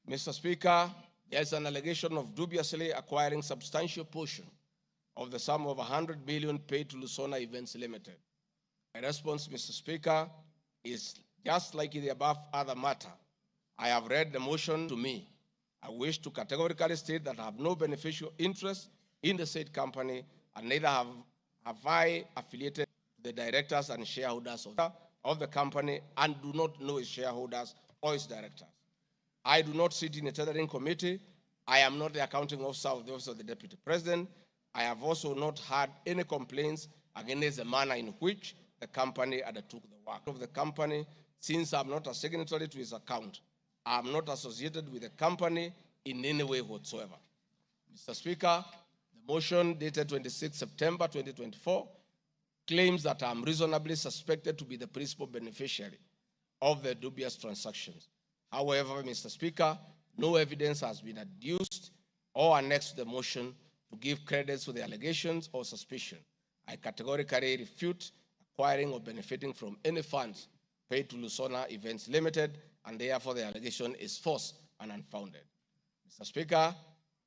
Mr. Speaker, there is an allegation of dubiously acquiring substantial portion of the sum of 100 billion paid to Lusona Events Limited. My response, Mr. Speaker, is just like in the above other matter. I have read the motion to me. I wish to categorically state that I have no beneficial interest in the said company, and neither have I affiliated the directors and shareholders of the company, and do not know its shareholders or its directors. I do not sit in a tendering committee. I am not the accounting officer of the Office of the Deputy President. I have also not had any complaints against the manner in which the company undertook the work of the company. Since I'm not a signatory to his account, I'm not associated with the company in any way whatsoever. Mr. Speaker, the motion dated 26 September 2024 claims that I'm reasonably suspected to be the principal beneficiary of the dubious transactions. However, Mr. Speaker, no evidence has been adduced or annexed to the motion to give credence to the allegations or suspicion. I categorically refute acquiring or benefiting from any funds paid to Lusona Events Limited, and therefore the allegation is false and unfounded. Mr. Speaker,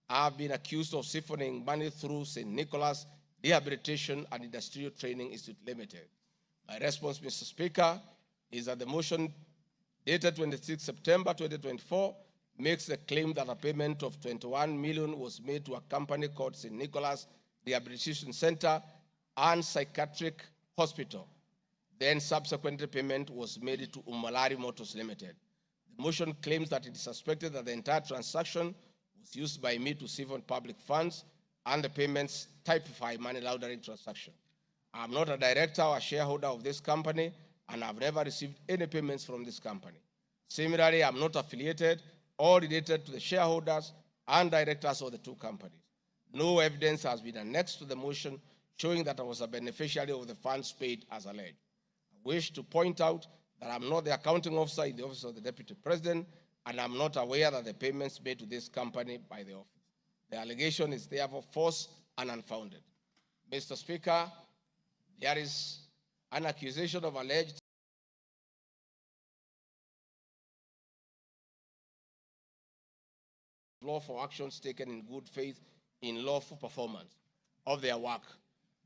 I have been accused of siphoning money through St. Nicholas Rehabilitation and Industrial Training Institute Limited. My response, Mr. Speaker, is that the motion dated 26 September 2024 makes the claim that a payment of 21 million was made to a company called St. Nicholas Rehabilitation Center and Psychiatric Hospital. Then subsequently payment was made to Umalari Motors Limited. The motion claims that it is suspected that the entire transaction was used by me to siphon public funds, and the payments typify money laundering transaction. I am not a director or a shareholder of this company, and I've never received any payments from this company. Similarly, I'm not affiliated or related to the shareholders and directors of the two companies. No evidence has been annexed to the motion showing that I was a beneficiary of the funds paid as alleged. I wish to point out that I'm not the accounting officer in the Office of the Deputy President, and I'm not aware that the payments made to this company by the office. The allegation is therefore false and unfounded. Mr. Speaker, there is an accusation of alleged lawful actions taken in good faith in lawful performance of their work.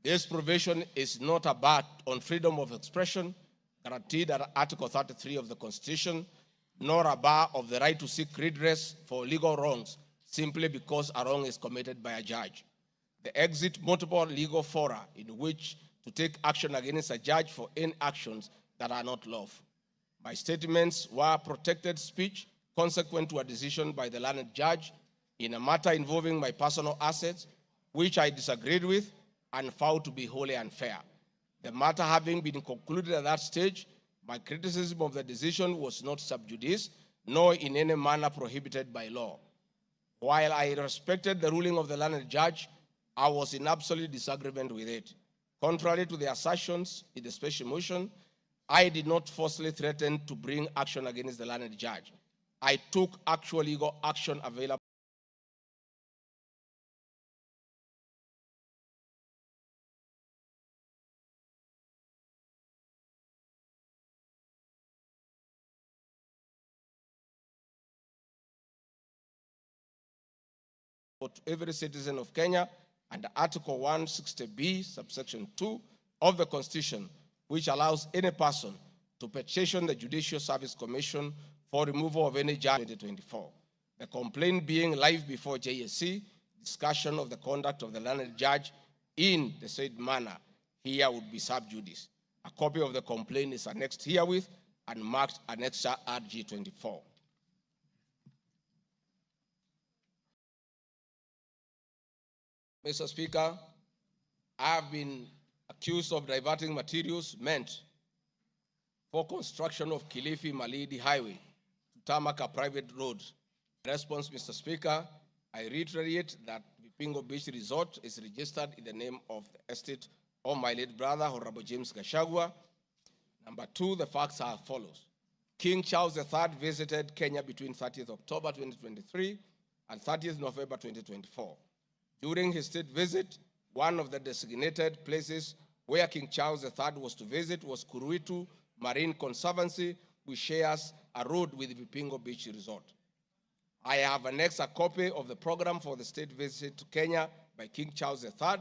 This provision is not a bar on freedom of expression guaranteed under Article 33 of the Constitution, nor a bar of the right to seek redress for legal wrongs simply because a wrong is committed by a judge. They exit multiple legal fora in which to take action against a judge for any actions that are not lawful. My statements were protected speech consequent to a decision by the learned judge in a matter involving my personal assets, which I disagreed with and found to be wholly unfair. The matter having been concluded at that stage, my criticism of the decision was not sub judice, nor in any manner prohibited by law. While I respected the ruling of the learned judge, I was in absolute disagreement with it. Contrary to the assertions in the special motion, I did not falsely threaten to bring action against the learned judge. I took actual legal action available to every citizen of Kenya under Article 160B, subsection 2 of the Constitution, which allows any person to petition the Judicial Service Commission for removal of any judge in 2024. The complaint being live before JSC, discussion of the conduct of the learned judge in the said manner here would be sub judice. A copy of the complaint is annexed herewith and marked Annexure RG 24. Mr. Speaker, I have been accused of diverting materials meant for construction of Kilifi Malindi Highway to tarmac a private road. In response, Mr. Speaker, I reiterate that Vipingo Beach Resort is registered in the name of the estate of my late brother, Honorable James Gachagua. Number two, the facts are as follows. King Charles III visited Kenya between 30th October 2023 and 30th November 2024. During his state visit, one of the designated places where King Charles III was to visit was Kuruitu Marine Conservancy, which shares a road with Vipingo Beach Resort. I have annexed a copy of the program for the state visit to Kenya by King Charles III,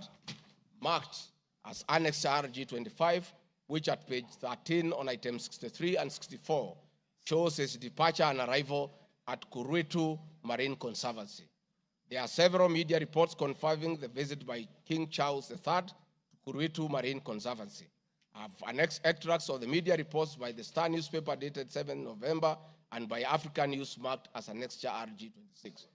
marked as Annex RG 25, which at page 13 on items 63 and 64 shows his departure and arrival at Kuruitu Marine Conservancy. There are several media reports confirming the visit by King Charles III to Kuruitu Marine Conservancy. I have annexed extracts of the media reports by the Star newspaper dated 7 November and by African News marked as Annexure RG 26.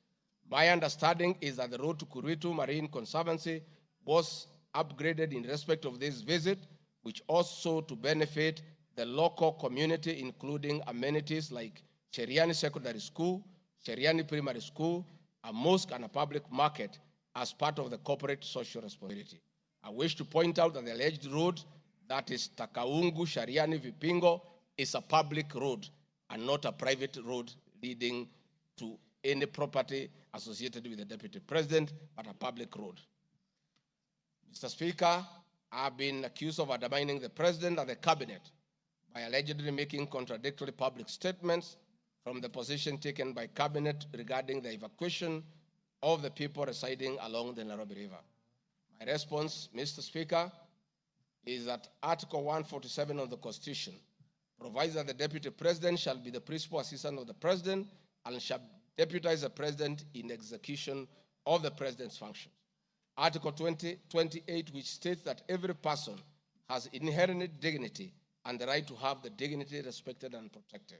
My understanding is that the road to Kuruitu Marine Conservancy was upgraded in respect of this visit, which also to benefit the local community, including amenities like Cheriani Secondary School, Cheriani Primary School, a mosque, and a public market as part of the corporate social responsibility. I wish to point out that the alleged road, that is Takaungu Shariani Vipingo, is a public road and not a private road leading to any property associated with the Deputy President, but a public road. Mr. Speaker, I have been accused of undermining the President and the Cabinet by allegedly making contradictory public statements from the position taken by Cabinet regarding the evacuation of the people residing along the Nairobi River. My response, Mr. Speaker, is that Article 147 of the Constitution provides that the Deputy President shall be the principal assistant of the President and shall deputize the President in execution of the President's functions. Article 28, which states that every person has inherent dignity and the right to have the dignity respected and protected.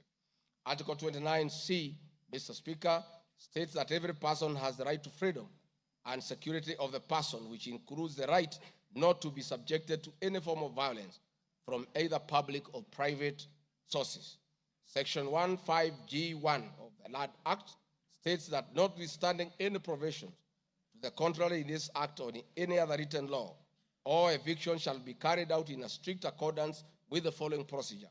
Article 29C, Mr. Speaker, states that every person has the right to freedom and security of the person, which includes the right not to be subjected to any form of violence from either public or private sources. Section 15G1 of the Land Act states that notwithstanding any provisions to the contrary in this act or in any other written law, all eviction shall be carried out in a strict accordance with the following procedures.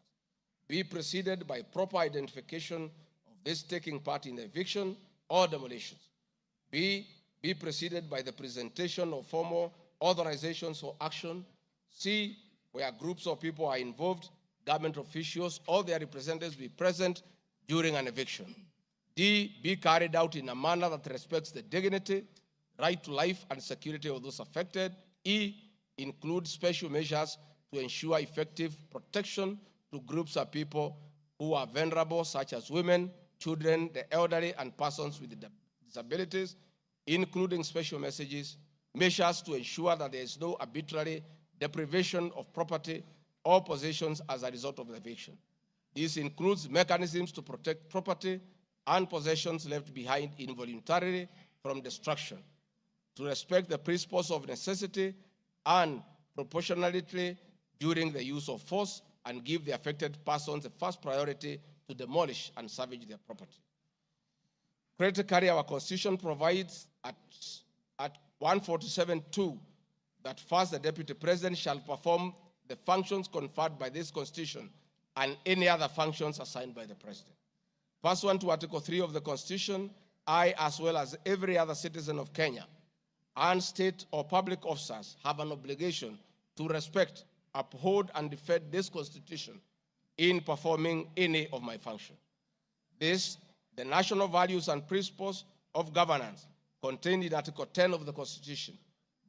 Be preceded by proper identification of this taking part in the eviction or demolitions. Be preceded by the presentation of formal authorizations for action. C, where groups of people are involved, government officials or their representatives be present during an eviction. D, be carried out in a manner that respects the dignity, right to life and security of those affected. E, include special measures to ensure effective protection to groups of people who are vulnerable, such as women, children, the elderly, and persons with disabilities, including special measures to ensure that there is no arbitrary deprivation of property or possessions as a result of the eviction. This includes mechanisms to protect property and possessions left behind involuntarily from destruction, to respect the principles of necessity and proportionality during the use of force, and give the affected persons the first priority to demolish and salvage their property. Critically, our Constitution provides at 147(2) that first the Deputy President shall perform the functions conferred by this Constitution and any other functions assigned by the President. Pursuant to Article 3 of the Constitution, I, as well as every other citizen of Kenya, and state or public officers have an obligation to respect, uphold, and defend this Constitution in performing any of my functions. This, the national values and principles of governance contained in Article 10 of the Constitution,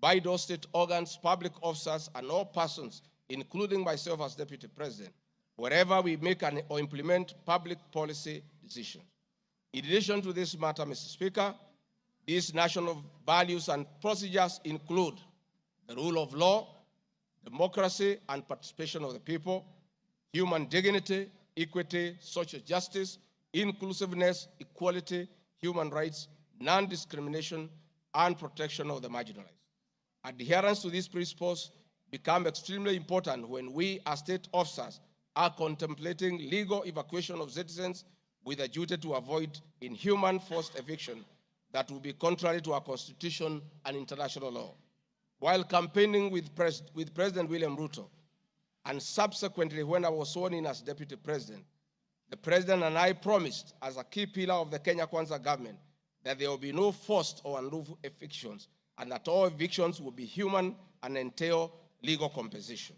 by those state organs, public officers, and all persons, including myself as Deputy President, wherever we make or implement public policy decisions. In addition to this matter, Mr. Speaker, these national values and procedures include the rule of law, democracy and participation of the people, human dignity, equity, social justice, inclusiveness, equality, human rights, non-discrimination, and protection of the marginalized. Adherence to these principles become extremely important when we as state officers are contemplating legal evacuation of citizens with a duty to avoid inhuman forced eviction that will be contrary to our Constitution and international law. While campaigning with President William Ruto, and subsequently when I was sworn in as Deputy President, the President and I promised as a key pillar of the Kenya Kwanza government that there will be no forced or unlawful evictions and that all evictions will be human and entail legal compensation.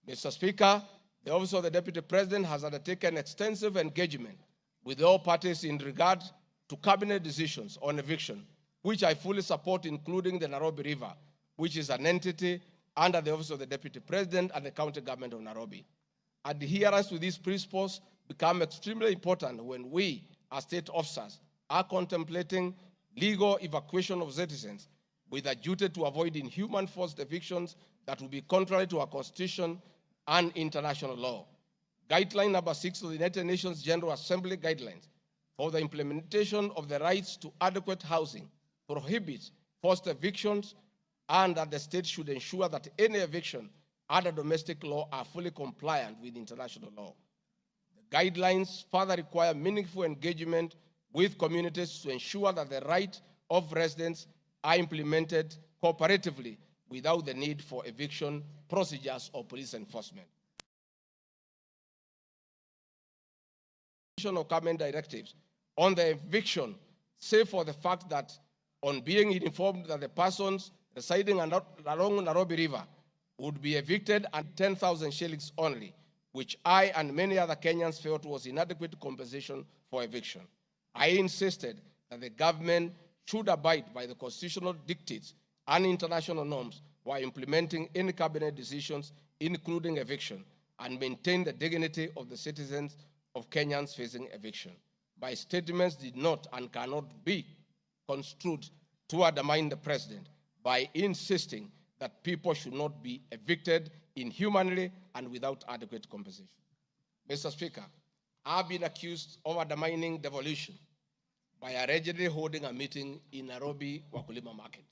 Mr. Speaker, the Office of the Deputy President has undertaken extensive engagement with all parties in regard to cabinet decisions on eviction, which I fully support, including the Nairobi River, which is an entity under the Office of the Deputy President and the County Government of Nairobi. Adherence to these principles become extremely important when we, as state officers, are contemplating legal evacuation of citizens with a duty to avoid inhuman forced evictions that will be contrary to our Constitution and international law. Guideline number 6 of the United Nations General Assembly Guidelines for the implementation of the rights to adequate housing prohibits forced evictions, and that the state should ensure that any eviction under domestic law are fully compliant with international law. The guidelines further require meaningful engagement with communities to ensure that the rights of residents are implemented cooperatively without the need for eviction procedures or police enforcement. Of government directives on the eviction, save for the fact that on being informed that the persons residing along Nairobi River would be evicted at 10,000 shillings only, which I and many other Kenyans felt was inadequate compensation for eviction. I insisted that the government should abide by the constitutional dictates and international norms while implementing any cabinet decisions, including eviction, and maintain the dignity of the citizens of Kenyans facing eviction. My statements did not and cannot be construed to undermine the president by insisting that people should not be evicted inhumanly and without adequate compensation. Mr. Speaker, I've been accused of undermining devolution by allegedly holding a meeting in Nairobi Wakulima Market.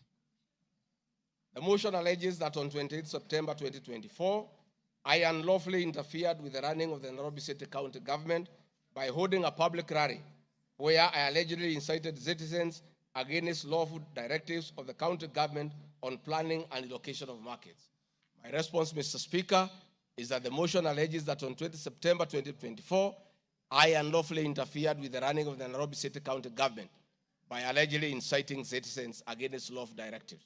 The motion alleges that on 28 September 2024, I unlawfully interfered with the running of the Nairobi City County government by holding a public rally where I allegedly incited citizens against lawful directives of the county government on planning and allocation of markets. My response, Mr. Speaker, is that the motion alleges that on 20 September 2024, I unlawfully interfered with the running of the Nairobi City County government by allegedly inciting citizens against lawful directives.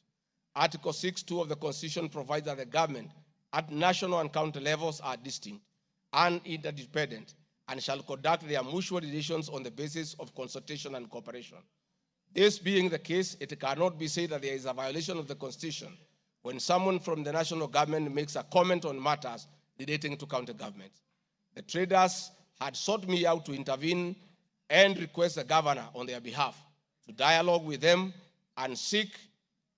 Article 6(2) of the Constitution provides that the government at national and county levels are distinct and interdependent and shall conduct their mutual relations on the basis of consultation and cooperation. This being the case, it cannot be said that there is a violation of the Constitution when someone from the national government makes a comment on matters relating to county governments. The traders had sought me out to intervene and request the governor on their behalf to dialogue with them and seek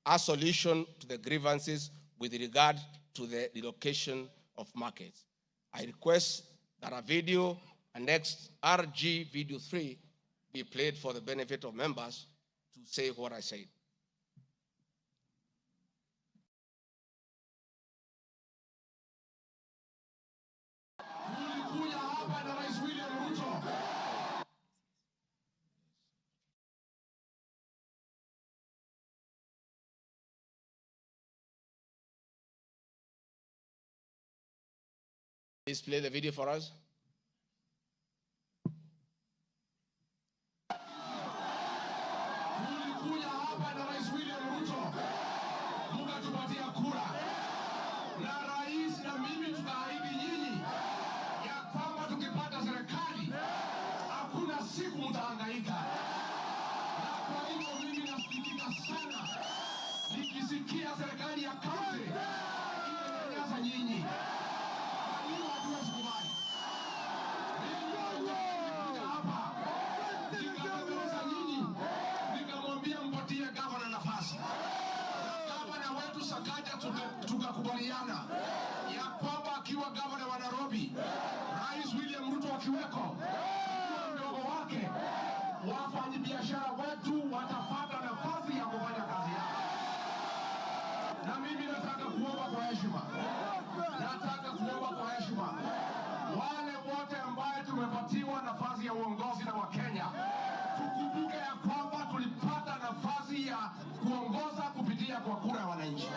a solution to the grievances with regard to the relocation of markets. I request that a video, annexed RG Video 3, be played for the benefit of members to say what I said. Please play the video for us. Tukakubaliana ya kwamba akiwa gavana wa Nairobi, Rais William Ruto akiweko, mdogo wake, wafanyabiashara wetu watapata nafasi ya kufanya kazi yao. Na mimi nataka kuomba kwa heshima, wale wote ambao tumepatiwa nafasi ya uongozi na Wakenya, tukumbuke ya kwamba tulipata nafasi ya kuongoza kupitia kwa kura ya wananchi.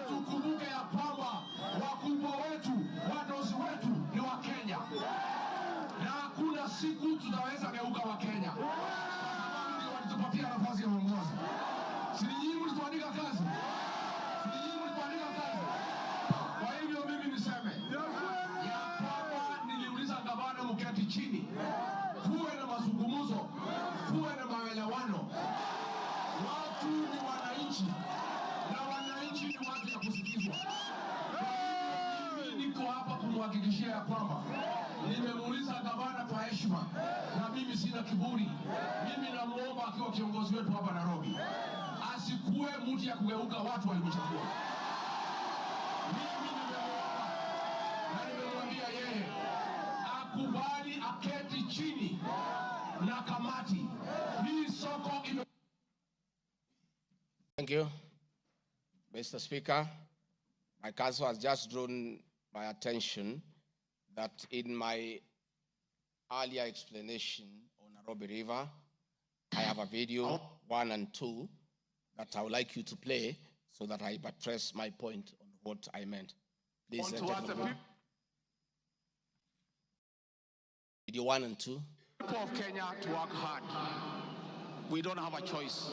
Tukumbuke ya kwamba wakubwa wetu, wadosi wetu ni Wakenya, na hakuna siku tutaweza geuka Wakenya. Ndio walitupatia nafasi ya uongozi. Si nyinyi mlituandika kazi? Kwa hivyo mimi niseme ya kwamba niliuliza gavana mketi chini, kuwe na mazungumzo kuhakikishia ya kwamba nimemuuliza gavana kwa heshima, na mimi sina kiburi. Mimi namuomba akiwa kiongozi wetu hapa Nairobi, asikuwe mtu ya kugeuka watu walimchagua. Mimi nimemuomba na nimemwambia yeye akubali aketi chini na kamati hii soko ime... Thank you, Mr. Speaker. My counsel has just drawn my attention that in my earlier explanation on Nairobi River, I have a video 1 and 2 that I would like you to play so that I buttress my point on what I meant. Please, video 1 and 2. People of Kenya to work hard. We don't have a choice.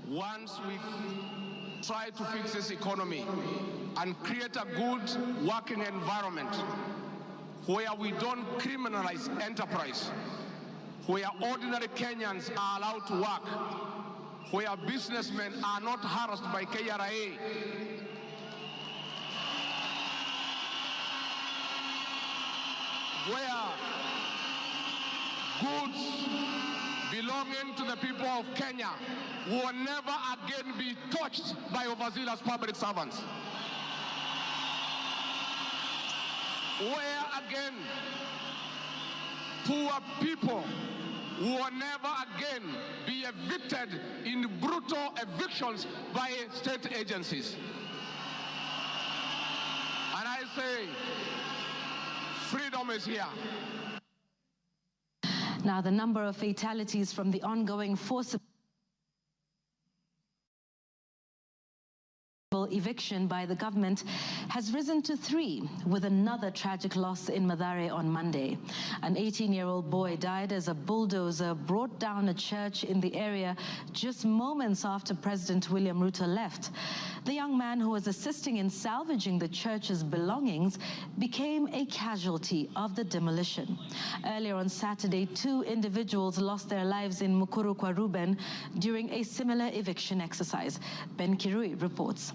Once we try to fix this economy and create a good working environment where we don't criminalize enterprise, where ordinary Kenyans are allowed to work, where businessmen are not harassed by KRA, where goods belonging to the people of Kenya will never again be touched by overzealous public servants. Where again poor people will never again be evicted in brutal evictions by state agencies. And I say, freedom is here. Now, the number of fatalities from the ongoing forcible eviction by the government has risen to 3, with another tragic loss in Mathare on Monday. An 18-year-old boy died as a bulldozer brought down a church in the area just moments after President William Ruto left. The young man, who was assisting in salvaging the church's belongings, became a casualty of the demolition. Earlier on Saturday, 2 individuals lost their lives in Mukuru kwa Ruben during a similar eviction exercise. Ben Kirui reports.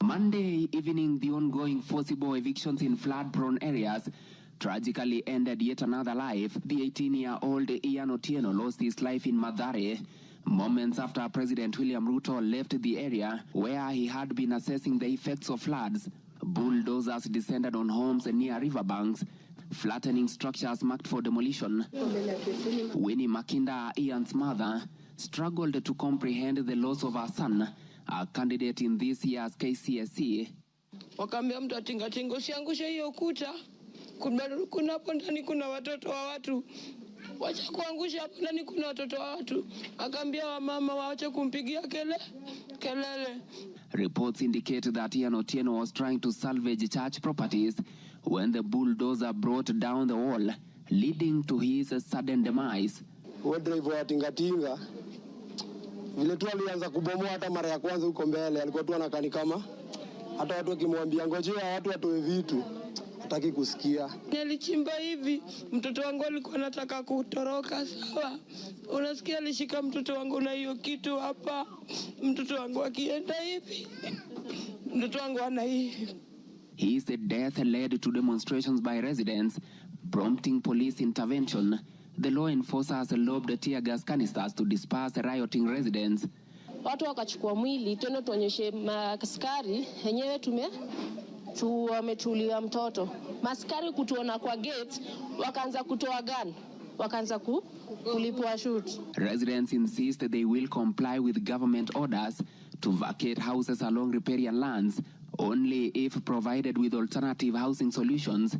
Monday evening, the ongoing forcible evictions in flood-prone areas tragically ended yet another life. The 18-year-old Ian Otieno lost his life in Mathare moments after President William Ruto left the area where he had been assessing the effects of floods. Bulldozers descended on homes near riverbanks, flattening structures marked for demolition. Winnie Makinda, Ian's mother, struggled to comprehend the loss of her son, a candidate in this year's KCSE. Wakaambia mtu atingatinga usiangushe hiyo ukuta. Kuna hapo ndani kuna watoto wa watu. Wacha kuangusha hapo ndani kuna watoto wa watu. Akaambia wamama waache kumpigia kelele. Reports indicate that Ian Otieno was trying to salvage church properties when the bulldozer brought down the wall, leading to his sudden demise. Driver wa tingatinga vile tu alianza kubomoa, hata mara ya kwanza huko mbele alikuwa tu anakani kama hata watu wakimwambia ngojea watu watoe vitu hataki kusikia. Nilichimba hivi, mtoto wangu alikuwa anataka kutoroka, sawa. Unasikia alishika mtoto wangu na hiyo kitu hapa. Mtoto wangu akienda hivi, mtoto wangu ana hivi. His death led to demonstrations by residents, prompting police intervention. The law enforcers lobbed tear gas canisters to disperse rioting residents. Watu wakachukua mwili tena tuonyeshe maskari yenyewe wametulia mtoto. Maskari kutuona kwa gate wakaanza kutoa gun, wakaanza kulipua shoot. Residents insist they will comply with government orders to vacate houses along riparian lands only if provided with alternative housing solutions.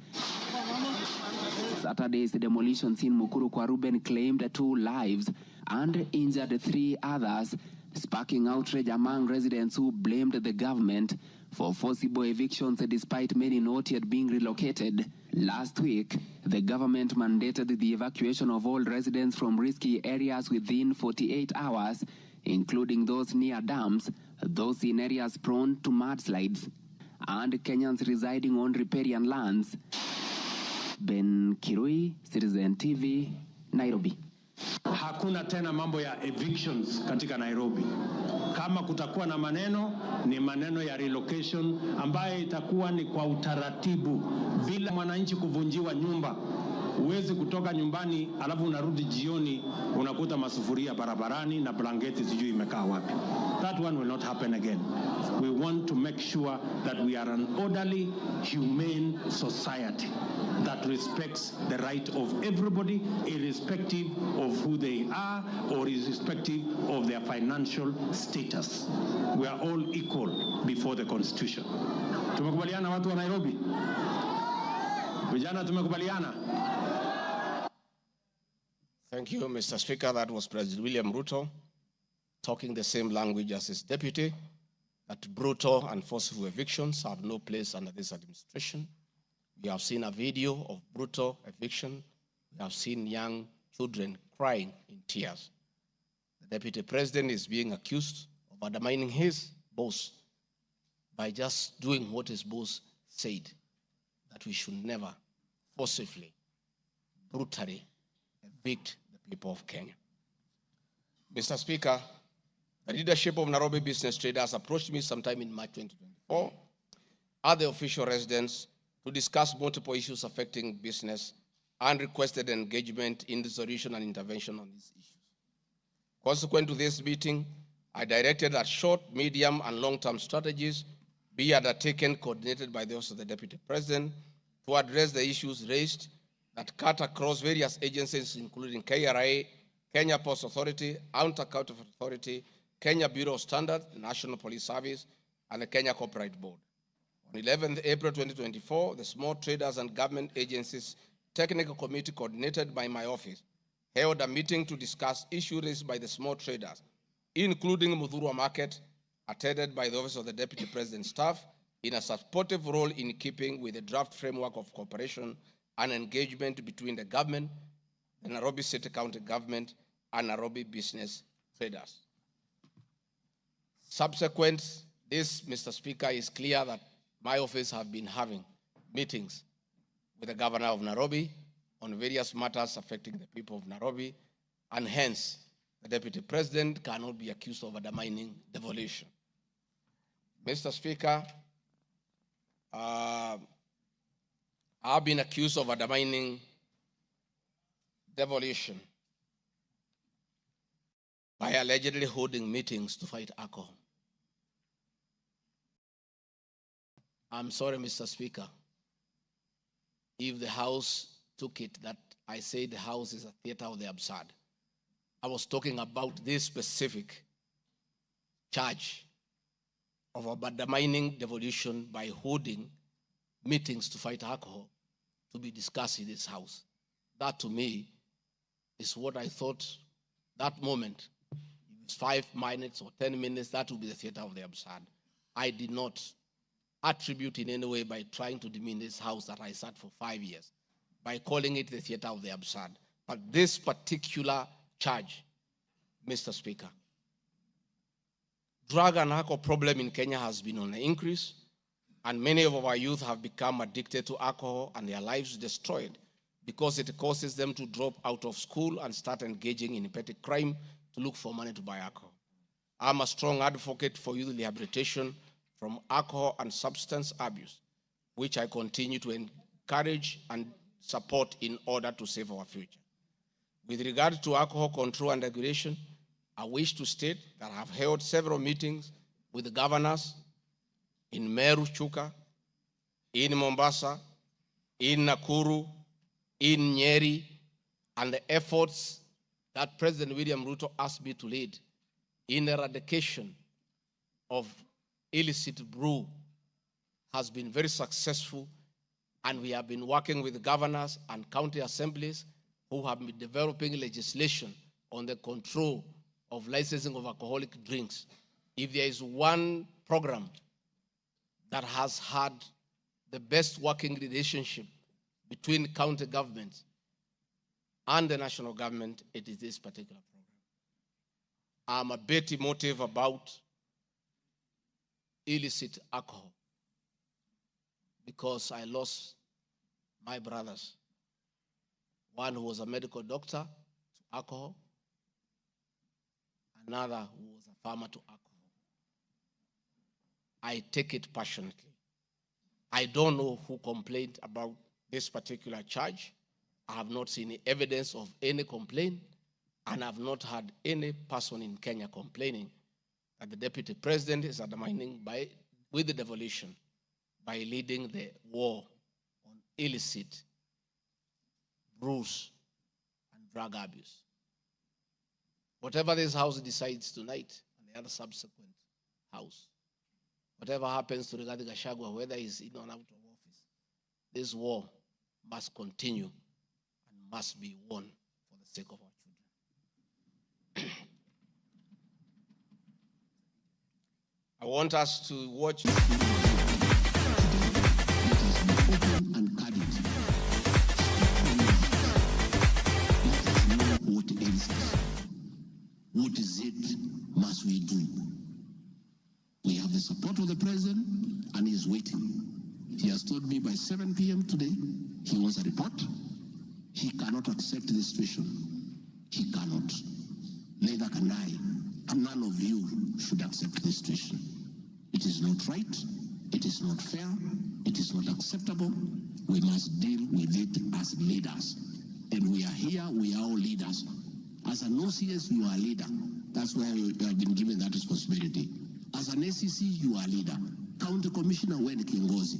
Saturday's demolitions in Mukuru kwa Ruben claimed 2 lives and injured 3 others, sparking outrage among residents who blamed the government for forcible evictions despite many not yet being relocated. Last week, the government mandated the evacuation of all residents from risky areas within 48 hours, including those near dams, those in areas prone to mudslides, and Kenyans residing on riparian lands. Ben Kirui, Citizen TV, Nairobi. Hakuna tena mambo ya evictions katika Nairobi. Kama kutakuwa na maneno, ni maneno ya relocation ambayo itakuwa ni kwa utaratibu bila mwananchi kuvunjiwa nyumba. Uwezi kutoka nyumbani alafu unarudi jioni unakuta masufuria barabarani na blanketi sijui imekaa wapi. That one will not happen again. We want to make sure that we are an orderly, humane society that respects the right of everybody, irrespective of who they are or irrespective of their financial status. We are all equal before the Constitution. Tumekubaliana watu wa Nairobi? Vijana tumekubaliana? Thank you, Mr. Speaker. That was President William Ruto talking the same language as his deputy, that brutal and forceful evictions have no place under this administration. We have seen a video of brutal eviction. We have seen young children crying in tears. The deputy president is being accused of undermining his boss by just doing what his boss said, that we should never forcibly, brutally evict the people of Kenya. Mr. Speaker, the leadership of Nairobi business traders approached me sometime in March 2024 at the official residence to discuss multiple issues affecting business and requested engagement in the solution and intervention on these issues. Consequent to this meeting, I directed that short, medium, and long-term strategies be undertaken, coordinated by the Office of the Deputy President, to address the issues raised that cut across various agencies, including KRA, Kenya Post Authority, Anti-Counterfeit Authority, Kenya Bureau of Standards, the National Police Service, and the Kenya Copyright Board. On 11th April 2024, the Small Traders and Government Agencies Technical Committee, coordinated by my office, held a meeting to discuss issues raised by the small traders, including Muthurwa Market, attended by the Office of the Deputy President staff, in a supportive role in keeping with the draft framework of cooperation and engagement between the government, the Nairobi City County Government, and Nairobi business traders. Subsequent this, Mr. Speaker, is clear that my office have been having meetings with the governor of Nairobi on various matters affecting the people of Nairobi, and hence the Deputy President cannot be accused of undermining devolution. Mr. Speaker, I've been accused of undermining devolution by allegedly holding meetings to fight alcohol. I'm sorry, Mr. Speaker, if the House took it that I say the House is a theater of the absurd. I was talking about this specific charge of undermining devolution by holding meetings to fight alcohol to be discussed in this House. That, to me, is what I thought that moment. If it's 5 minutes or 10 minutes, that would be the theater of the absurd. I did not attribute in any way by trying to demean this House that I sat for 5 years, by calling it the theater of the absurd. But this particular charge, Mr. Speaker, drug and alcohol problem in Kenya has been on the increase, and many of our youth have become addicted to alcohol and their lives destroyed because it causes them to drop out of school and start engaging in petty crime to look for money to buy alcohol. I'm a strong advocate for youth rehabilitation from alcohol and substance abuse, which I continue to encourage and support in order to save our future. With regard to alcohol control and regulation, I wish to state that I have held several meetings with the governors in Meru, Chuka, in Mombasa, in Nakuru, in Nyeri, and the efforts that President William Ruto asked me to lead in eradication of illicit brew has been very successful, and we have been working with governors and county assemblies who have been developing legislation on the control of licensing of alcoholic drinks. If there is one program that has had the best working relationship between county governments and the national government, it is this particular program. I'm a bit emotive about illicit alcohol because I lost my brothers. One who was a medical doctor to alcohol, another who was a farmer to alcohol. I take it passionately. I don't know who complained about this particular charge. I have not seen any evidence of any complaint, and I've not heard any person in Kenya complaining that the deputy president is undermining with the devolution by leading the war on illicit bruise and drug abuse. Whatever this House decides tonight and the other subsequent House, whatever happens to Rigathi Gachagua, whether he's in or out of office, this war must continue and must be won for the sake of our children. I want us to watch. And candid. What else? What is it must we do? We have the support of the president, and he's waiting. He has told me by 7 p.m. today he wants a report. He cannot accept the situation. He cannot. Neither can I. And none of you should accept this situation. It is not right. It is not fair. It is not acceptable. We must deal with it as leaders. And we are here. We are all leaders. As an OCS, you are a leader. That's why you have been given that responsibility. As an ACC, you are a leader. County Commissioner, wewe ni kiongozi.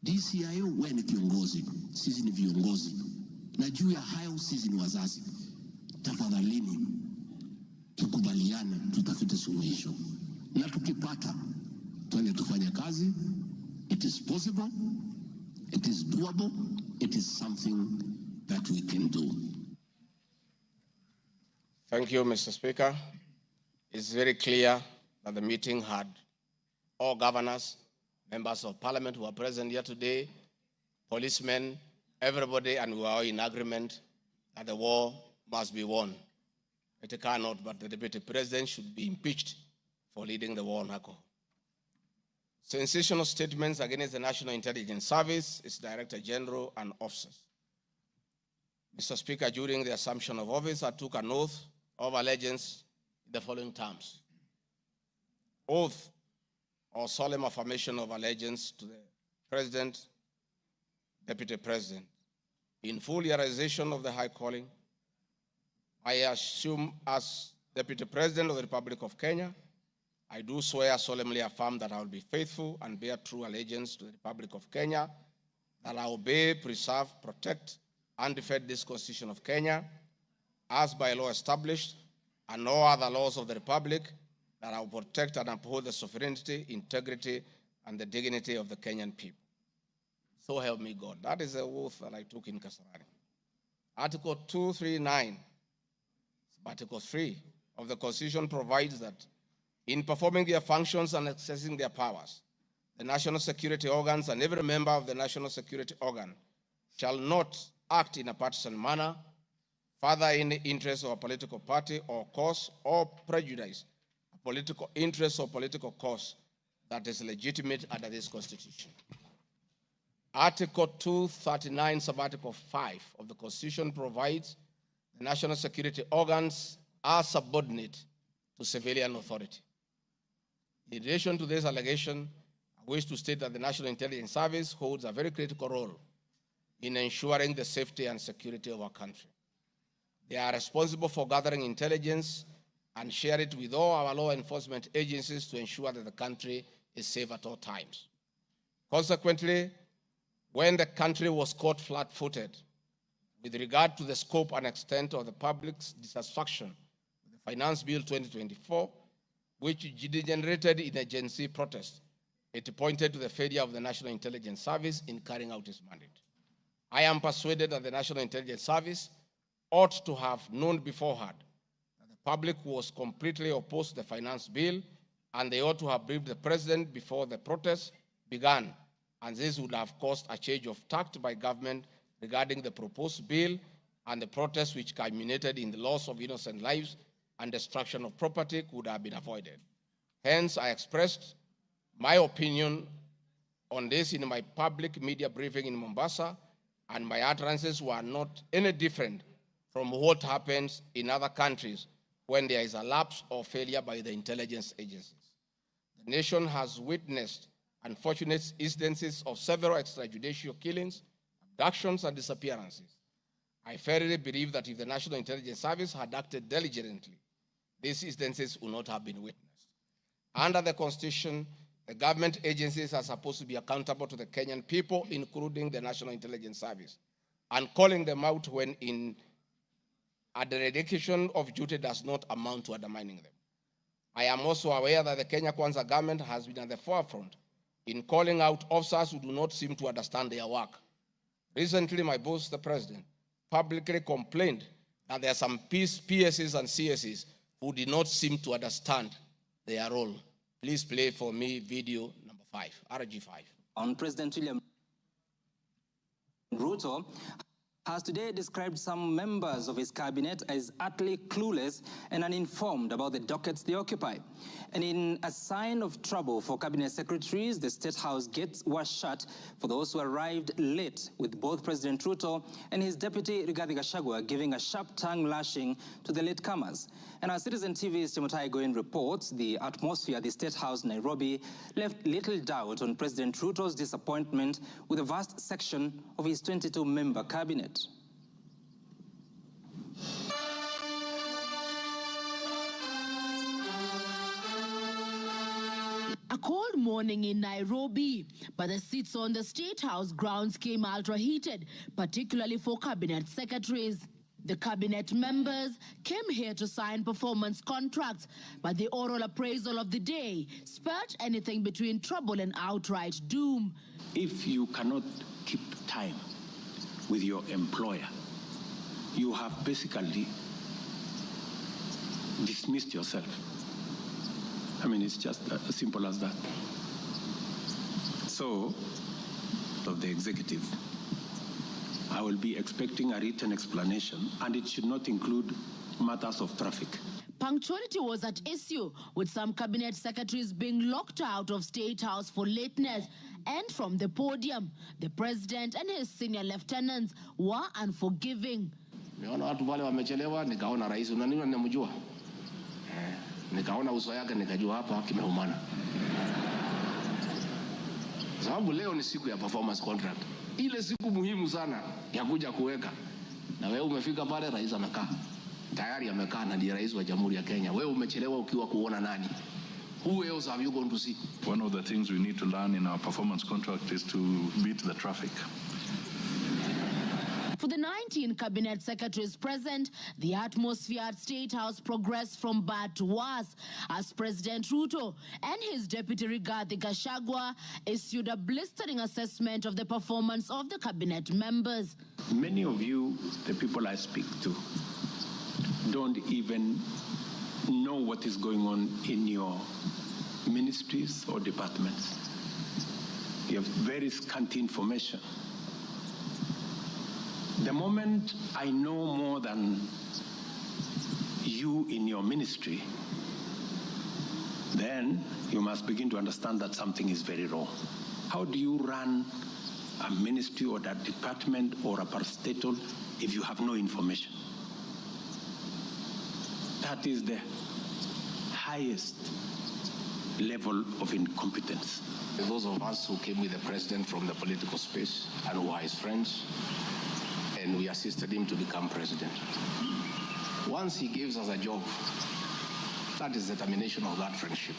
DCIO, wewe ni kiongozi. Sisi ni viongozi. Na juu ya hayo, sisi ni wazazi. Tafadhalini, tukubaliane, tutafute suluhisho. Na tukipata, tuende tufanye kazi. It is possible. It is doable. It is something that we can do. Thank you, Mr. Speaker. It's very clear that the meeting had all governors, members of parliament who are present here today, policemen, everybody, and we are all in agreement that the war must be won. It cannot, but the deputy president should be impeached for leading the war on alcohol. Sensational statements against the National Intelligence Service, its Director General, and officers. Mr. Speaker, during the assumption of office, I took an oath of allegiance in the following terms. Oath or solemn affirmation of allegiance to the President, Deputy President. In full realization of the high calling, I assume as Deputy President of the Republic of Kenya, I do swear solemnly affirm that I will be faithful and bear true allegiance to the Republic of Kenya, that I will obey, preserve, protect, and defend this Constitution of Kenya, as by law established, and all other laws of the Republic, that I will protect and uphold the sovereignty, integrity, and the dignity of the Kenyan people. So help me God. That is the oath that I took in Kasarani. Article 239, Article 3 of the Constitution provides that in performing their functions and accessing their powers, the national security organs and every member of the national security organ shall not act in a partisan manner, further in the interest of a political party or cause, or prejudice a political interest or political cause that is legitimate under this Constitution. Article 239, Sub-Article 5 of the Constitution provides the national security organs are subordinate to civilian authority. In relation to this allegation, I wish to state that the National Intelligence Service holds a very critical role in ensuring the safety and security of our country. They are responsible for gathering intelligence and share it with all our law enforcement agencies to ensure that the country is safe at all times. Consequently, when the country was caught flat-footed with regard to the scope and extent of the public's dissatisfaction with the Finance Bill 2024, which degenerated in a Gen Z protest, it pointed to the failure of the National Intelligence Service in carrying out its mandate. I am persuaded that the National Intelligence Service ought to have known beforehand that the public was completely opposed to the finance bill, and they ought to have briefed the president before the protest began, and this would have caused a change of tact by government regarding the proposed bill and the protest, which culminated in the loss of innocent lives and destruction of property, could have been avoided. Hence, I expressed my opinion on this in my public media briefing in Mombasa, and my utterances were not any different from what happens in other countries when there is a lapse or failure by the intelligence agencies. The nation has witnessed unfortunate instances of several extrajudicial killings, abductions, and disappearances. I firmly believe that if the National Intelligence Service had acted diligently, these instances would not have been witnessed. Under the Constitution, the government agencies are supposed to be accountable to the Kenyan people, including the National Intelligence Service, and calling them out when a dereliction of duty does not amount to undermining them. I am also aware that the Kenya Kwanza government has been at the forefront in calling out officers who do not seem to understand their work. Recently, my boss, the president, publicly complained that there are some PSs and CSs who did not seem to understand their role. Please play for me video number 5, RG5. On President William Ruto has today described some members of his cabinet as utterly clueless and uninformed about the dockets they occupy. And in a sign of trouble for cabinet secretaries, the State House gates were shut for those who arrived late, with both President Ruto and his deputy Rigathi Gachagua giving a sharp tongue lashing to the latecomers. And our Citizen TV's Timotai Goin reports the atmosphere at the State House, Nairobi, left little doubt on President Ruto's disappointment with a vast section of his 22-member cabinet. A cold morning in Nairobi, but the seats on the State House grounds came ultra-heated, particularly for cabinet secretaries. The cabinet members came here to sign performance contracts, but the oral appraisal of the day spurred anything between trouble and outright doom. If you cannot keep time with your employer, you have basically dismissed yourself. I mean, it's just as simple as that. So, of the executive, I will be expecting a written explanation, and it should not include matters of traffic. Punctuality was at issue, with some cabinet secretaries being locked out of State House for lateness. And from the podium, the president and his senior lieutenants were unforgiving. Niona watu wale wamechelewa, nikaona rais unaniona ninamjua. Nikaona uso yake nikajua hapa kimeumana. Sababu leo ni siku ya performance contract. Ile siku muhimu sana ya kuja kuweka. Na wewe umefika pale, rais amekaa. Tayari amekaa na ndiye rais wa Jamhuri ya Kenya. Wewe umechelewa ukiwa kuona nani? Who else have you gone to see? One of the things we need to learn in our performance contract is to beat the traffic. For the 19 cabinet secretaries present, the atmosphere at State House progressed from bad to worse as President Ruto and his deputy Rigathi Gachagua issued a blistering assessment of the performance of the cabinet members. Many of you, the people I speak to, don't even know what is going on in your ministries or departments. You have very scanty information. The moment I know more than you in your ministry, then you must begin to understand that something is very wrong. How do you run a ministry or that department or a parastatal if you have no information? That is the highest level of incompetence. Those of us who came with the president from the political space and who are his friends, and we assisted him to become president. Once he gives us a job, that is the termination of that friendship.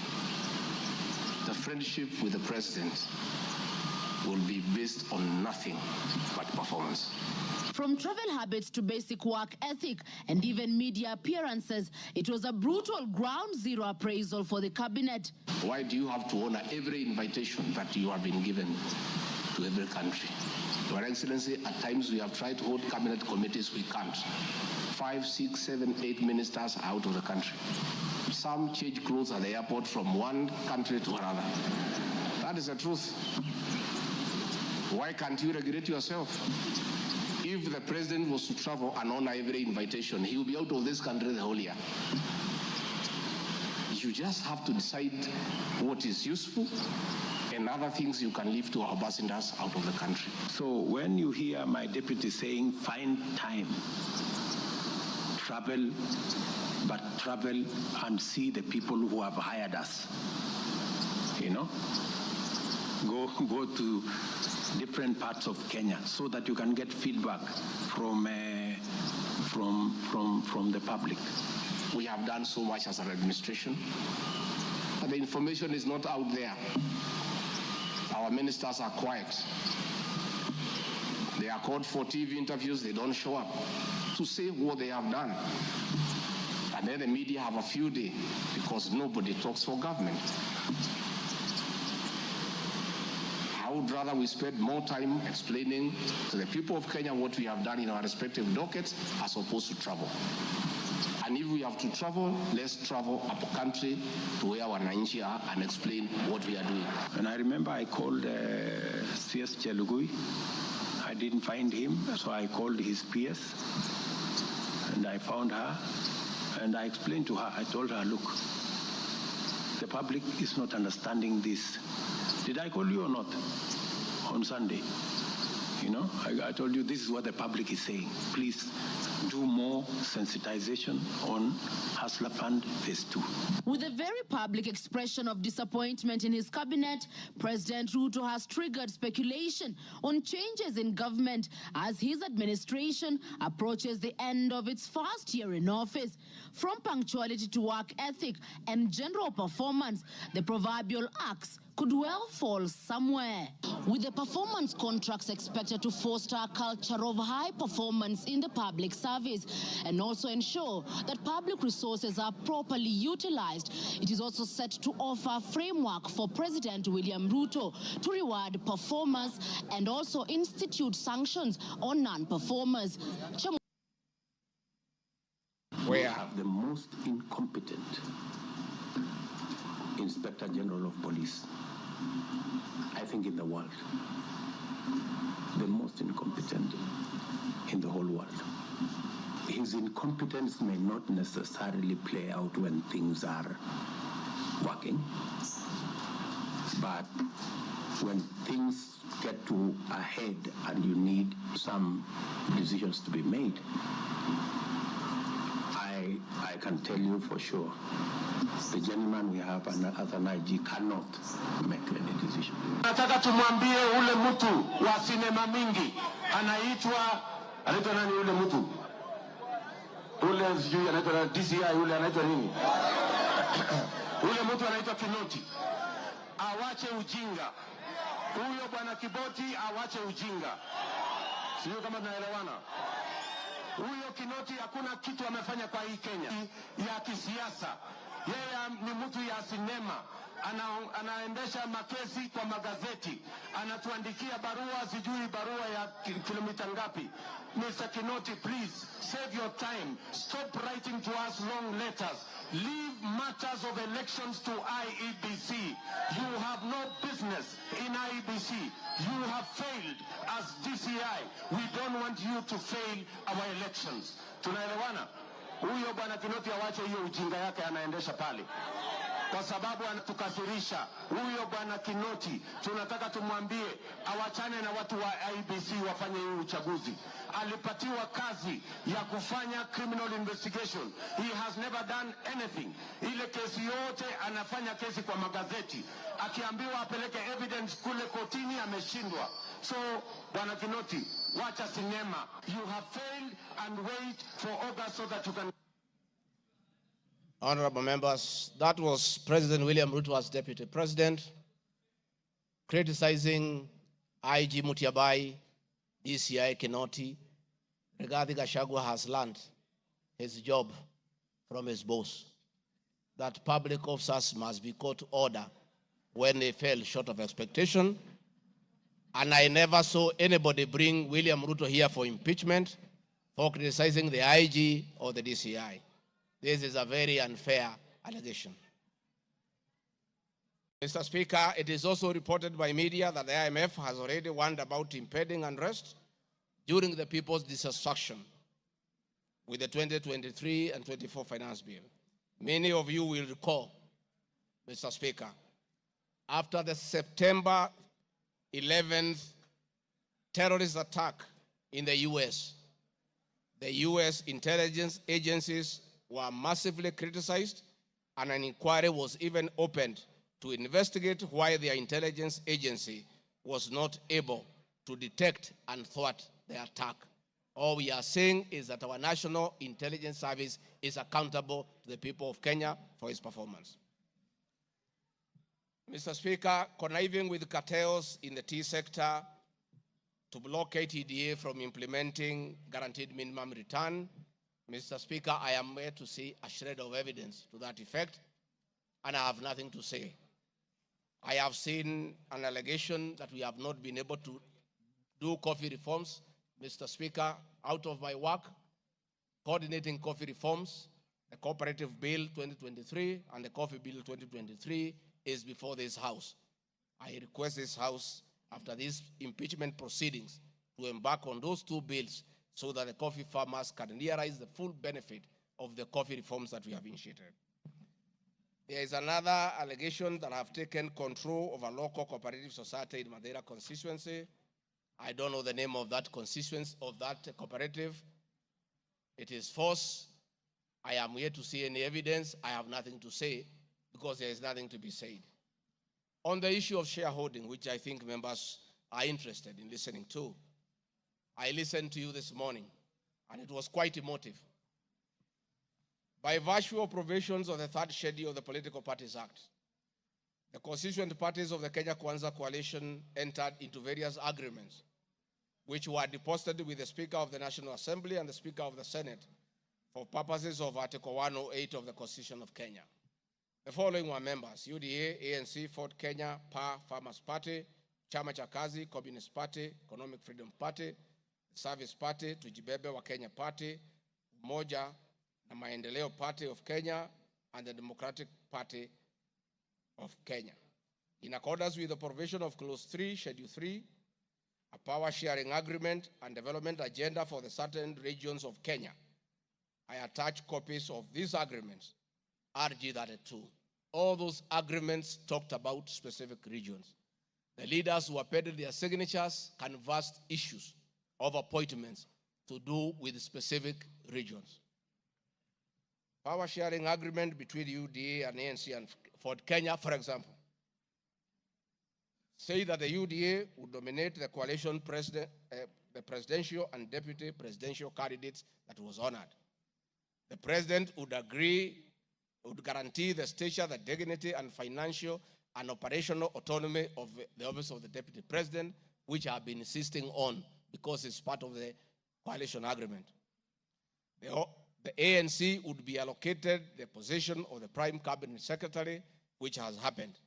The friendship with the president will be based on nothing but performance. From travel habits to basic work ethic and even media appearances, it was a brutal ground zero appraisal for the cabinet. Why do you have to honor every invitation that you have been given to every country? Your Excellency, at times we have tried to hold cabinet committees, we can't. 5, 6, 7, 8 ministers are out of the country. Some change clothes at the airport from one country to another. That is the truth. Why can't you regulate yourself? If the president was to travel and honor every invitation, he will be out of this country the whole year. You just have to decide what is useful and other things you can leave to our ambassadors out of the country. So when you hear my deputy saying, find time travel, but travel and see the people who have hired us. You know, go to different parts of Kenya so that you can get feedback from the public. We have done so much as an administration, but the information is not out there. Our ministers are quiet. They are called for TV interviews, they don't show up to say what they have done. And then the media have a field day because nobody talks for government. I would rather we spend more time explaining to the people of Kenya what we have done in our respective dockets as opposed to travel. And if we have to travel, let's travel up country to where our wananchi are and explain what we are doing. And I remember I called CS Chelugui. I didn't find him, so I called his PS. And I found her, and I explained to her, I told her, look, the public is not understanding this. Did I call you or not on Sunday? You know, I told you this is what the public is saying. Please do more sensitization on Hustler Fund Phase 2. With a very public expression of disappointment in his cabinet, President Ruto has triggered speculation on changes in government as his administration approaches the end of its first year in office. From punctuality to work ethic and general performance, the proverbial axe could well fall somewhere. With the performance contracts expected to foster a culture of high performance in the public service and also ensure that public resources are properly utilized, it is also set to offer a framework for President William Ruto to reward performers and also institute sanctions on non-performers. We have the most incompetent Inspector General of Police, I think, in the world. The most incompetent in the whole world. His incompetence may not necessarily play out when things are working, but when things get to a head and you need some decisions to be made, I can tell you for sure, the gentleman we have as an IG cannot make any decision. Nataka tumwambie ule mtu wa sinema mingi anaitwa nani ule mtu? Ule sijui anaitwa DCI, ule anaitwa nini? Ule mtu anaitwa Kinoti. Awache ujinga. Huyo bwana Kiboti awache ujinga. Sio kama tunaelewana. Huyo Kinoti hakuna kitu amefanya kwa hii Kenya ya kisiasa. Yeye ni mtu ya sinema. Anaendesha makesi kwa magazeti. Anatuandikia barua, sijui barua ya kilomita ngapi. Mr. Kinoti, please save your time. Stop writing to us long letters. Leave matters of elections to IEBC. You have no business in IEBC. You have failed as DCI. We don't want you to fail our elections. Tunaelewana? Huyo bwana Kinoti awache hiyo ujinga yake anaendesha pale, kwa sababu anatukasirisha. Huyo bwana Kinoti tunataka tumwambie awachane na watu wa IEBC wafanye hii uchaguzi. Alipatiwa kazi ya kufanya criminal investigation. He has never done anything. Ile kesi yote anafanya kesi kwa magazeti. Akiambiwa apeleke evidence kule kotini ameshindwa. So bwana Kinoti, wacha sinema. You have failed and wait for August so that you can. Honorable members, that was President William Ruto as Deputy President, criticizing IG Mutiabai, DCI Kinoti. Rigathi Gachagua has learned his job from his boss, that public officers must be called to order when they fell short of expectation. And I never saw anybody bring William Ruto here for impeachment for criticizing the IG or the DCI. This is a very unfair allegation. Mr. Speaker, it is also reported by media that the IMF has already warned about impending unrest during the people's dissatisfaction with the 2023 and 24 finance bill. Many of you will recall, Mr. Speaker, after the September 11th terrorist attack in the US, The U.S. intelligence agencies were massively criticized, and an inquiry was even opened to investigate why their intelligence agency was not able to detect and thwart the attack. All we are saying is that our National Intelligence Service is accountable to the people of Kenya for its performance. Mr. Speaker, conniving with cartels in the tea sector to block KTDA from implementing guaranteed minimum return, Mr. Speaker, I am here to see a shred of evidence to that effect, and I have nothing to say. I have seen an allegation that we have not been able to do coffee reforms. Mr. Speaker, out of my work, coordinating coffee reforms, the Cooperative Bill 2023 and the Coffee Bill 2023 is before this House. I request this House, after these impeachment proceedings, to embark on those two bills so that the coffee farmers can realize the full benefit of the coffee reforms that we have initiated. There is another allegation that I have taken control of a local cooperative society in Madeira constituency. I don't know the name of that constituency, of that cooperative. It is false. I am here to see any evidence. I have nothing to say because there is nothing to be said. On the issue of shareholding, which I think members are interested in listening to, I listened to you this morning, and it was quite emotive. By virtue of provisions of the third schedule of the Political Parties Act, the constituent parties of the Kenya Kwanza coalition entered into various agreements, which were deposited with the Speaker of the National Assembly and the Speaker of the Senate for purposes of Article 108 of the Constitution of Kenya. The following were members: UDA, ANC, Ford Kenya, PA, Farmers Party, Chama cha Kazi, Communist Party, Economic Freedom Party, Service Party, Tujibebe wa Kenya Party, Umoja na Maendeleo Party of Kenya, and the Democratic Party of Kenya. In accordance with the provision of Clause 3, Schedule 3, a power sharing agreement and development agenda for the certain regions of Kenya, I attach copies of these agreements, RG 32. All those agreements talked about specific regions. The leaders who appended their signatures canvassed issues of appointments to do with specific regions. Power sharing agreement between UDA and ANC and Ford Kenya, for example, say that the UDA would nominate the coalition president, the presidential and deputy presidential candidates that was honored. The president would guarantee the stature, the dignity, and financial and operational autonomy of the office of the deputy president, which I have been insisting on because it's part of the coalition agreement. The ANC would be allocated the position of the prime cabinet secretary, which has happened.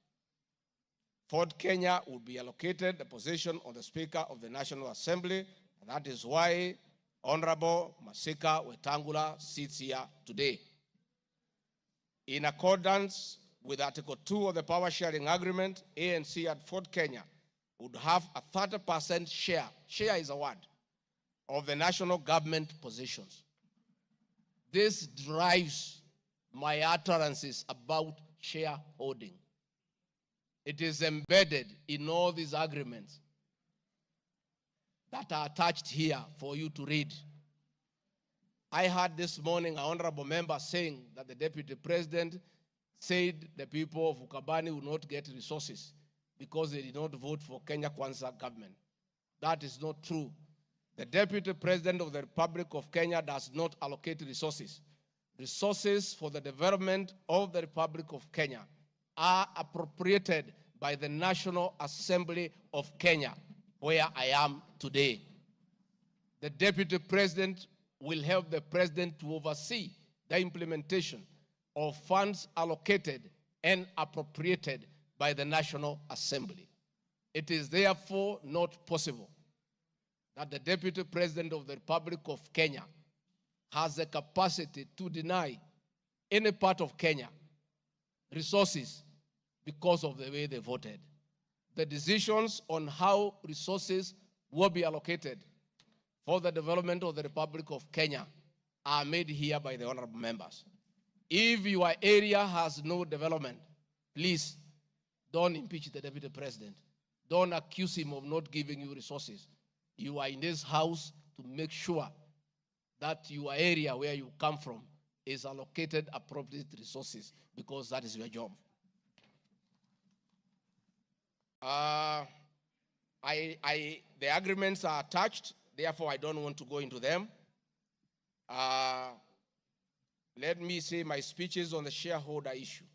Ford Kenya would be allocated the position of the Speaker of the National Assembly, and that is why Honorable Masika Wetangula sits here today. In accordance with Article 2 of the Power Sharing Agreement, ANC at Ford Kenya would have a 30% share is a word, of the national government positions. This drives my utterances about shareholding. It is embedded in all these agreements that are attached here for you to read. I heard this morning an honorable member saying that the deputy president said the people of Ukambani will not get resources because they did not vote for Kenya Kwanza government. That is not true. The deputy president of the Republic of Kenya does not allocate resources. Resources for the development of the Republic of Kenya are appropriated by the National Assembly of Kenya, where I am today. The deputy president will help the president to oversee the implementation of funds allocated and appropriated by the National Assembly. It is therefore not possible that the deputy president of the Republic of Kenya has the capacity to deny any part of Kenya resources because of the way they voted. The decisions on how resources will be allocated for the development of the Republic of Kenya are made here by the honorable members. If your area has no development, please don't impeach the deputy president. Don't accuse him of not giving you resources. You are in this house to make sure that your area where you come from is allocated appropriate resources, because that is your job. The agreements are attached, therefore I don't want to go into them. Let me say my speeches on the shareholder issue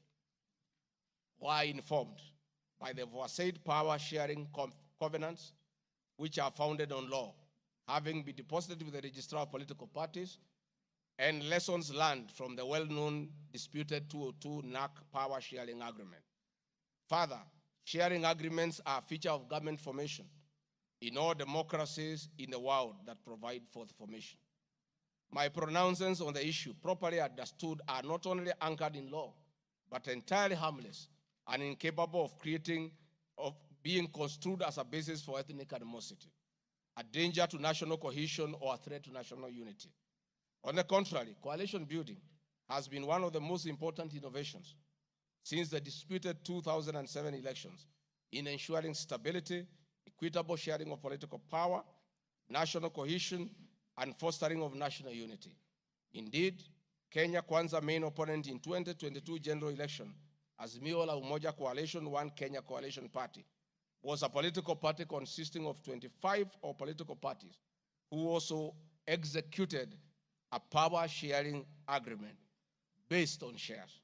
were informed by the aforesaid power sharing covenants, which are founded on law, having been deposited with the registrar of political parties, and lessons learned from the well-known disputed 202 NAC power sharing agreement. Further, sharing agreements are a feature of government formation in all democracies in the world that provide for the formation. My pronouncements on the issue, properly understood, are not only anchored in law, but entirely harmless and incapable of being construed as a basis for ethnic animosity, a danger to national cohesion, or a threat to national unity. On the contrary, coalition building has been one of the most important innovations since the disputed 2007 elections in ensuring stability, equitable sharing of political power, national cohesion, and fostering of national unity. Indeed, Kenya Kwanza main opponent in 2022 general election, Azimio la Umoja Coalition, One Kenya Coalition Party, was a political party consisting of 25 political parties who also executed a power sharing agreement based on shares.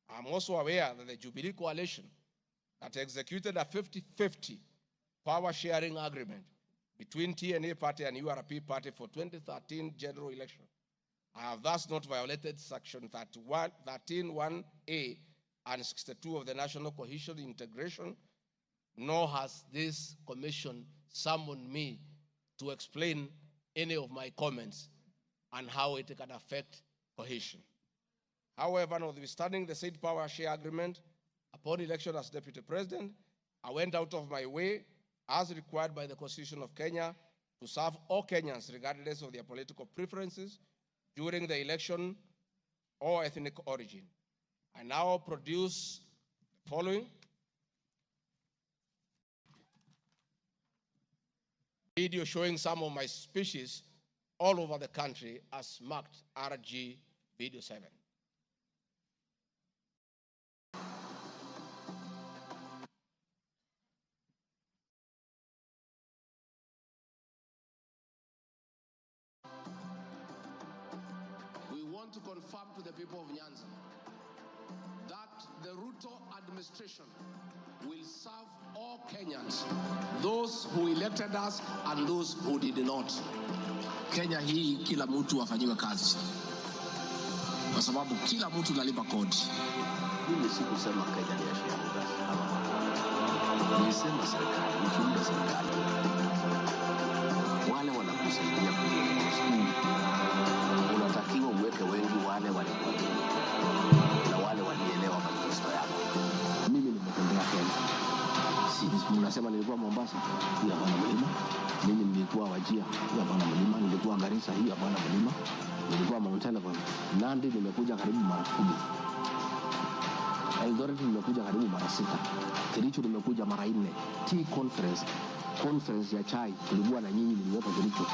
I'm also aware that the Jubilee Coalition that executed a 50-50 power sharing agreement between TNA Party and URP Party for 2013 general election. I have thus not violated Section 13(1)(a) and 62 of the National Cohesion Integration, nor has this commission summoned me to explain any of my comments and how it can affect cohesion. However, notwithstanding the said power share agreement, upon election as Deputy President, I went out of my way, as required by the Constitution of Kenya, to serve all Kenyans regardless of their political preferences during the election or ethnic origin. I now produce the following video showing some of my speeches all over the country as marked RG Video 7. To confirm to the people of Nyanza that the Ruto administration will serve all Kenyans, those who elected us and those who did not. Kenya hii kila mtu afanyiwe kazi, kwa sababu kila mtu nalipa kodi. Mimi sikusema Kenya ni ya shareholders ama makondi. Nilisema serikali, ukiunda serikali, wale wanakusaidia kuongoza. Unatakiwa uweke wengi wale walikuwa na wale walielewa manifesto yako. Mimi nimetembea Kenya. Si mnasema nilikuwa Mombasa, hii hapana mlima. Mimi nilikuwa Wajir, hii hapana mlima. Nilikuwa Garissa, hii hapana mlima. Nilikuwa Mount Elgon. Nandi nimekuja karibu mara 10. Eldoret nimekuja karibu mara 6. Kericho nimekuja mara 4. Tea conference ya chai tulikuwa na nyinyi niliyopa Kericho.